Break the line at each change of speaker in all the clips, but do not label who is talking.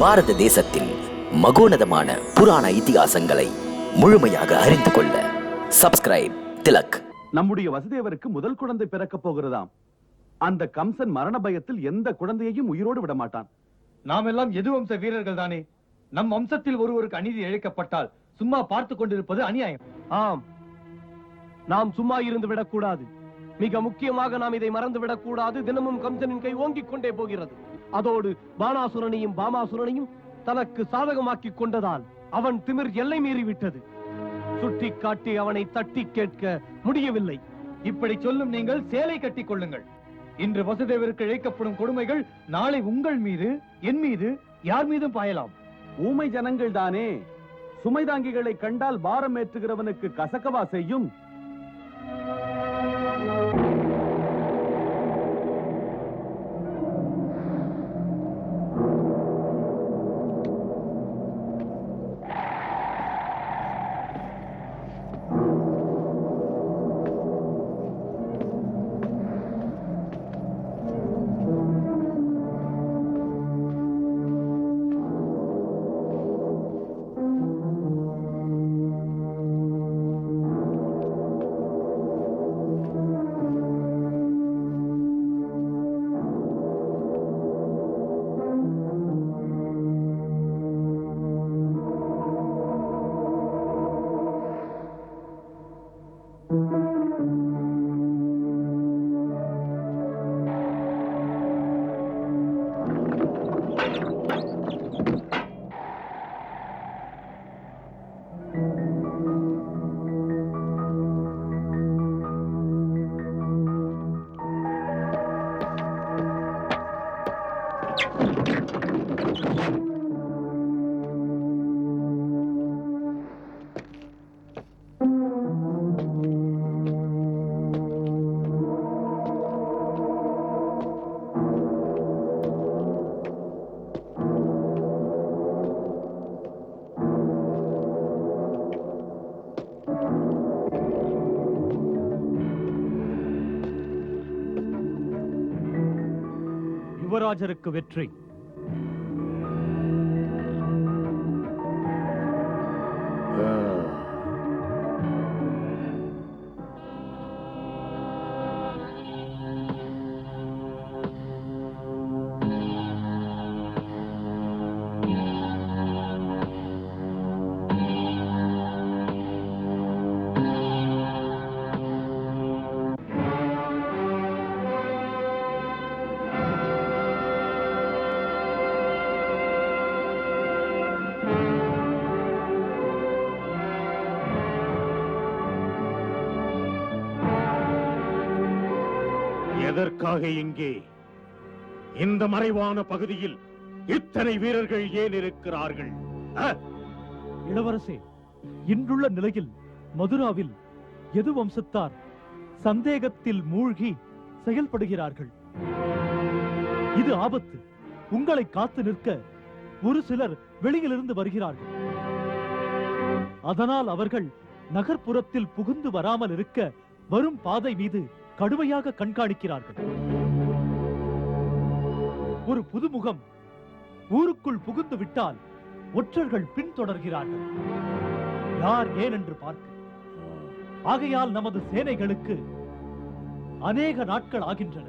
பாரத தேசத்தின் மகோனதமான புராண இதிகாசங்களை முழுமையாக அறிந்து கொள்ள சப்ஸ்கிரைப் திலக்.
நம்முடைய வசுதேவருக்கு முதல் குழந்தை பிறக்க போகிறதாம். அந்த கம்சன் மரண பயத்தில் எந்த குழந்தையையும் உயிரோடு விட மாட்டான்.
நாம் எல்லாம் எது வம்ச வீரர்கள் தானே. நம் வம்சத்தில் ஒருவருக்கு அநீதி இழைக்கப்பட்டால் சும்மா பார்த்து கொண்டிருப்பது அநியாயம்.
ஆம், நாம் சும்மா இருந்து விடக்கூடாது. மிக முக்கியமாக நாம் இதை மறந்து விடக்கூடாது. தினமும் கம்சனின் கை ஓங்கிக் கொண்டே போகிறது. அதோடு பானாசுரனையும் பாமாசுரனையும் தனக்கு சாதகமாக்கிக் கொண்டதால் அவன் திமிர் எல்லை மீறிவிட்டது. சுட்டி காட்டி அவனை தட்டி கேட்க முடியவில்லை.
இப்படி சொல்லும் நீங்கள் சேலை கட்டிக் கொள்ளுங்கள். இன்று வசுதேவருக்கு இழைக்கப்படும் கொடுமைகள் நாளை உங்கள் மீது, என் மீது, யார் மீதும் பாயலாம்.
ஊமை ஜனங்கள் தானே. சுமை தாங்கிகளை கண்டால் பாரம் ஏற்றுகிறவனுக்கு கசக்கவா செய்யும்?
யுவராஜருக்கு வெற்றி.
எதற்காக இங்கே இந்த மறைவான பகுதியில் இத்தனை வீரர்கள் ஏன் இருக்கிறார்கள்?
இளவரசே, இன்றுள்ள நிலையில் மதுராவில் எது வம்சத்தார் சந்தேகத்தில் மூழ்கி செயல்படுகிறார்கள். இது ஆபத்து. உங்களை காத்து நிற்க ஒரு சிலர் வெளியிலிருந்து வருகிறார்கள். அதனால் அவர்கள் நகர்ப்புறத்தில் புகுந்து வராமல் இருக்க வரும் பாதை மீது கடுமையாக கண்காணிக்கிறார்கள். ஒரு புதுமுகம் ஊருக்குள் புகுந்து விட்டால் ஒற்றர்கள் பின்தொடர்கிறார்கள். யார் ஏன் என்று பார்க்க. ஆகையால் நமது சேனைகளுக்கு அநேக நாட்கள் ஆகின்றன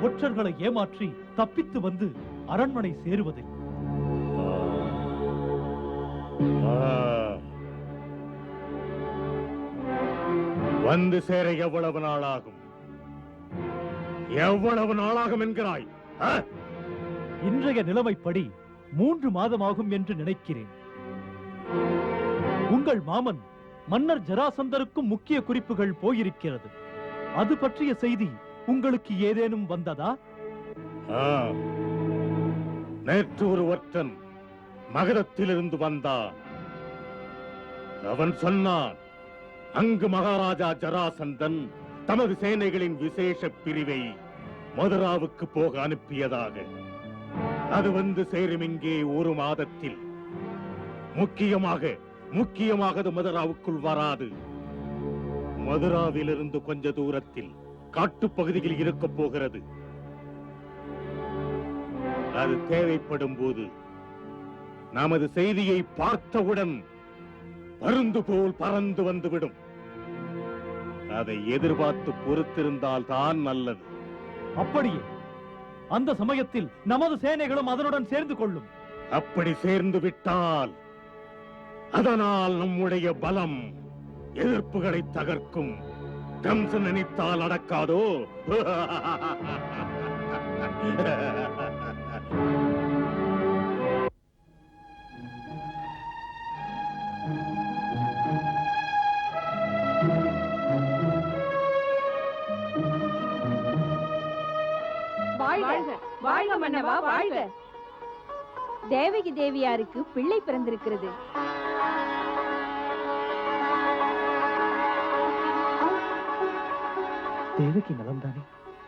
ஒற்றர்களை ஏமாற்றி தப்பித்து வந்து அரண்மனை சேருவதில்.
வந்து சேர எவ்வளவு நாளாகும்? எவ்வளவு நாளாகும் என்கிறாய்?
இன்றைய நிலைமைப்படி 3 மாதமாகும் என்று நினைக்கிறேன். உங்கள் மாமன் மன்னர் ஜராசந்தருக்கும் முக்கிய குறிப்புகள் போயிருக்கிறது. அது பற்றிய செய்தி உங்களுக்கு ஏதேனும் வந்ததா?
நேற்று ஒரு ஒற்றன் மகதத்திலிருந்து வந்தான். அவன் சொன்னான், அங்கு மகாராஜா ஜராசந்தன் தமது சேனைகளின் விசேஷ பிரிவை மதுராவுக்கு போக அனுப்பியதாக. அது வந்து சேரும் இங்கே 1 மாதத்தில். முக்கியமாக அது மதுராவுக்குள் வராது. மதுராவிலிருந்து கொஞ்ச தூரத்தில் காட்டுப்பகுதியில் இருக்கப் போகிறது. அது தேவைப்படும் போது நமது செய்தியை பார்த்தவுடன் பருந்து போல் பறந்து வந்துவிடும். அதை எதிர்பார்த்து பொறுத்திருந்தால் தான் நல்லது.
அப்படியே அந்த சமயத்தில் நமது சேனைகளும் அதனுடன் சேர்ந்து கொள்ளும்.
அப்படி சேர்ந்து விட்டால் அதனால் நம்முடைய பலம் எதிர்ப்புகளை தகர்க்கும். கம்சன் நினைத்தால் அடக்காதோ?
வாழ்க வாழ்க மன்னவா வாழ்க. தேவகி தேவியாருக்கு பிள்ளை பிறந்திருக்கிறது.
தேவகி நலம்தானே?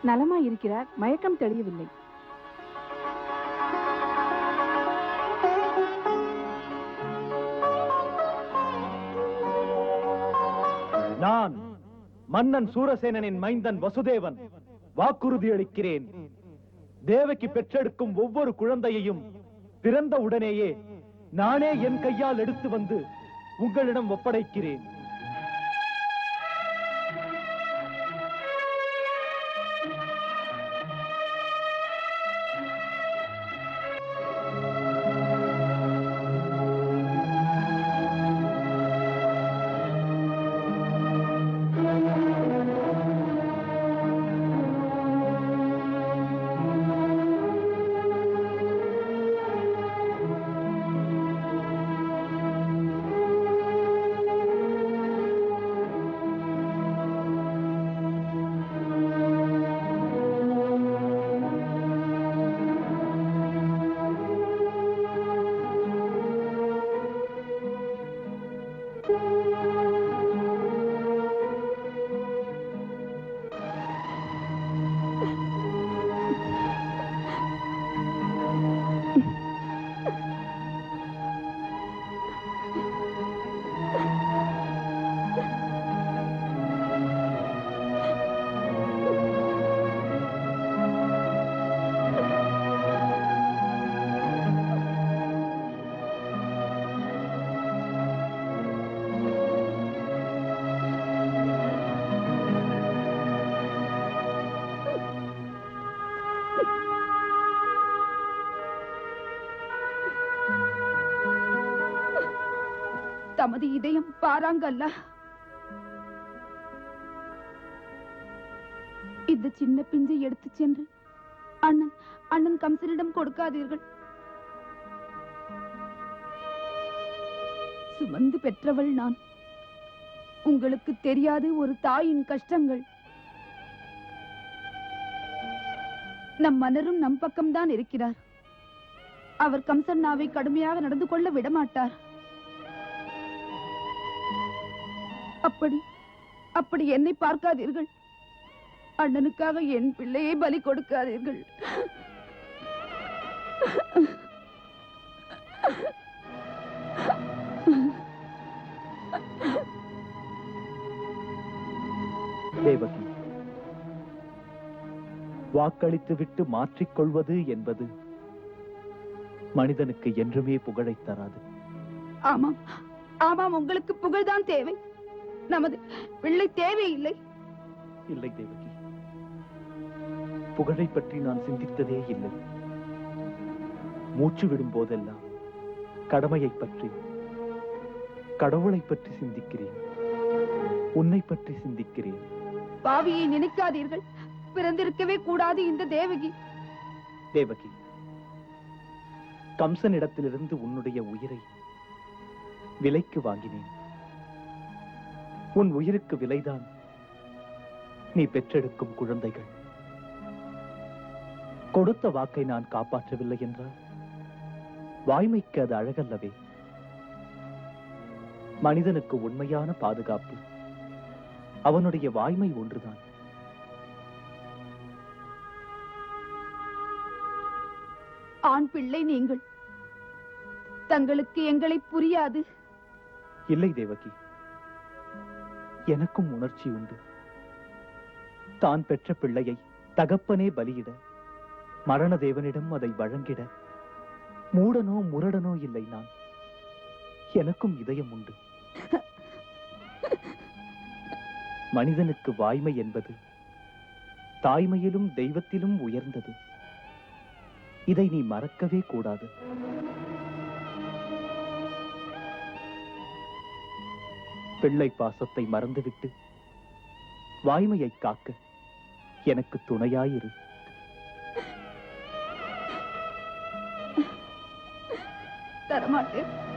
நலமா இருக்கிறார், மயக்கம் தெளியவில்லை.
நான் மன்னன் சூரசேனனின் மைந்தன் வசுதேவன் வாக்குறுதி அளிக்கிறேன். தேவகி பெற்றெடுக்கும் ஒவ்வொரு குழந்தையையும் பிறந்த உடனேயே நானே என் கையால் எடுத்து வந்து உங்களிடம் ஒப்படைக்கிறேன்.
தமது இதயம் பாராங்கல்ல. இந்த சின்ன பிஞ்சை எடுத்து சென்று அண்ணன் கம்சனிடம் கொடுக்காதீர்கள். சுமந்து பெற்றவள் நான். உங்களுக்கு தெரியாது ஒரு தாயின் கஷ்டங்கள். நம் மன்னரும் நம் பக்கம்தான் இருக்கிறார். அவர் கம்சன்னாவை கடுமையாக நடந்து கொள்ள விடமாட்டார். அப்படி என்னை பார்க்காதீர்கள். அண்ணனுக்காக என் பிள்ளையை பலி கொடுக்காதீர்கள்.
தேவகி, வாக்களித்து விட்டு மாற்றிக்கொள்வது என்பது மனிதனுக்கு என்றுமே புகழை தராது.
ஆமாம் ஆமாம், உங்களுக்கு புகழ்தான் தேவை. நமது பிள்ளை தேவையில்லை.
இல்லை தேவகி, புகழை பற்றி நான் சிந்தித்ததே இல்லை. மூச்சு விடும் போதெல்லாம் கடமையை பற்றி, கடவுளை பற்றி சிந்திக்கிறேன். உன்னை பற்றி சிந்திக்கிறேன்.
பாவியை நினைக்காதீர்கள். பிறந்திருக்கவே கூடாது இந்த தேவகி.
தேவகி, கம்சனிடத்திலிருந்து உன்னுடைய உயிரை விலைக்கு வாங்கினேன். உன் உயிருக்கு விலைதான் நீ பெற்றெடுக்கும் குழந்தைகள். கொடுத்த வாக்கை நான் காப்பாற்றவில்லை என்றால் வாய்மைக்கு அது அழகல்லவே. மனிதனுக்கு உண்மையான பாதுகாப்பு அவனுடைய வாய்மை ஒன்றுதான்.
ஆண் பிள்ளை நீங்கள். தங்களுக்கு எங்களை புரியாது.
இல்லை தேவகி, எனக்கும் உணர்ச்சி உண்டு. தான் பெற்ற பிள்ளையை தகப்பனே பலியிட, மரண தேவனிடம் அதை வழங்கிட
மூடனோ முரடனோ இல்லை நான். எனக்கும் இதயம் உண்டு. மனிதனுக்கு வாய்மை என்பது தாய்மையிலும் தெய்வத்திலும் உயர்ந்தது. இதை நீ மறக்கவே கூடாது. பிள்ளை பாசத்தை மறந்துவிட்டு வாய்மையை காக்க எனக்கு துணையாயிரு.
தரமாட்டேன்.